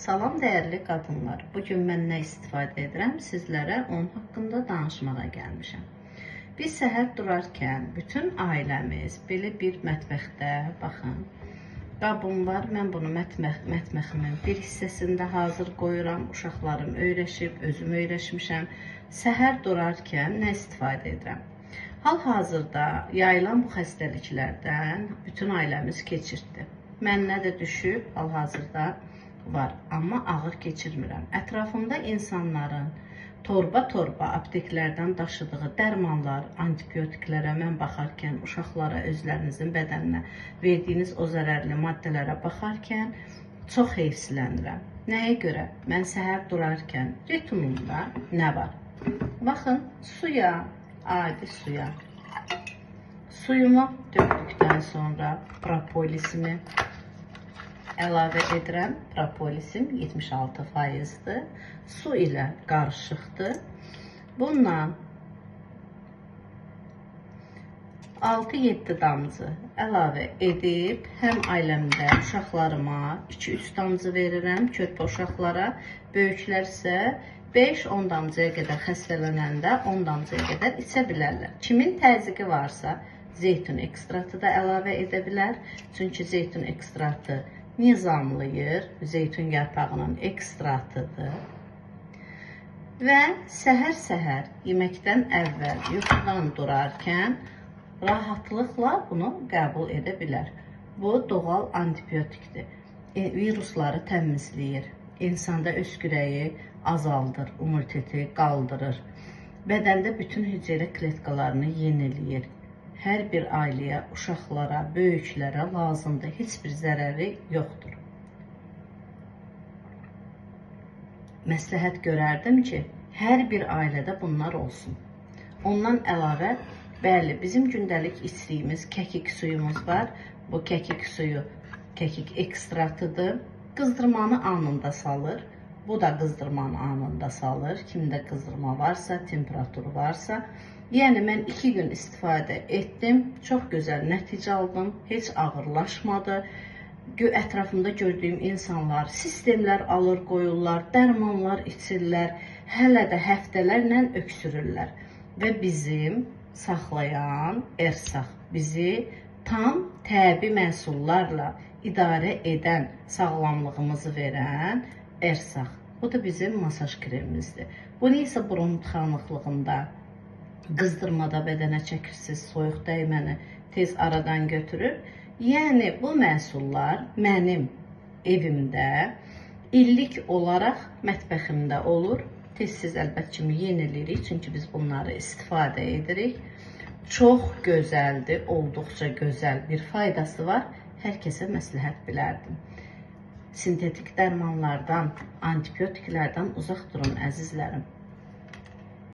Salam dəyərli qadınlar. Bugün mən nə istifadə edirəm? Sizlərə onun haqqında danışmağa gəlmişəm. Biz səhər durarkən bütün ailəmiz belə bir mətbəxdə, baxın, qabım var. Mən bunu mətbəximin bir hissəsində hazır qoyuram. Uşaqlarım öyrəşib, özüm öyrəşmişəm. Səhər durarkən nə istifadə edirəm? Hal-hazırda yayılan bu xəstəliklərdən bütün ailəmiz keçirdi. Mənə də düşüb, hal-hazırda var, amma ağır keçirmirəm. Ətrafımda insanların torba-torba apteklərdən daşıdığı dərmanlar, antibiotiklərə mən baxarkən, uşaqlara, özlərinizin bədəninə verdiyiniz o zərərli maddələrə baxarkən çox heyfsilənirəm. Nəyə görə? Mən səhər durarkən retinumda nə var? Baxın, suya, adi suya. Suyumu döktükdən sonra propolisimi əlavə edirəm. Propolisim 76%'dir. Su ilə qarışıqdır. Bundan 6-7 damcı əlavə edib, həm ailəmdə uşaqlarıma 2-3 damcı verirəm, körpə uşaqlara, böyüklər isə 5-10 damcıya qədər xəstələnəndə 10 damcıya qədər içə bilərlər. Kimin təzyiqi varsa, zeytun ekstratı da əlavə edə bilər. Çünki zeytun ekstratı nizamlayır, zeytun yarpağının ekstratıdır. Və səhər-səhər yeməkdən əvvəl yuxudan durarkən rahatlıqla bunu qəbul edə bilər. Bu doğal antibiotikdir. Virusları təmizləyir. İnsanda öskürəyi azaldır, immuniteti qaldırır. Bədəndə bütün hüceyrə kletkalarını yeniləyir. Hər bir ailəyə, uşaqlara, böyüklərə lazımdır. Heç bir zərəri yoxdur. Məsləhət görərdim ki, hər bir ailədə bunlar olsun. Ondan əlavə, bəli, bizim gündəlik içdiyimiz kəkik suyumuz var. Bu kəkik suyu, kəkik ekstratıdır. Qızdırmanı anında salır. Bu da qızdırmanı anında salır. Kimdə qızdırma varsa, temperaturu varsa. Yəni, mən 2 gün istifadə etdim. Çox gözəl nəticə aldım. Heç ağırlaşmadı. Ətrafımda gördüyüm insanlar sistemlər alır, qoyurlar, dərmanlar içirlər. Hələ də həftələrlə öksürürlər. Və bizim saxlayan Ersaq, bizi tam təbii məhsullarla idarə edən, sağlamlığımızı verən Ersaq. Bu da bizim masaj kremimizdir. Bunu isə burun tıxanıqlığında, qızdırmada bədənə çəkirsiniz, soyuq dəyməni tez aradan götürür. Yəni, bu məhsullar mənim evimdə illik olaraq mətbəximdə olur. Tez-tez əlbət kimi yenilirik, çünki biz bunları istifadə edirik. Çox gözəldir, olduqca gözəl bir faydası var. Hər kəsə məsləhət bilərdim. Sintetik dərmanlardan, antibiotiklərdən uzaq durun əzizlərim.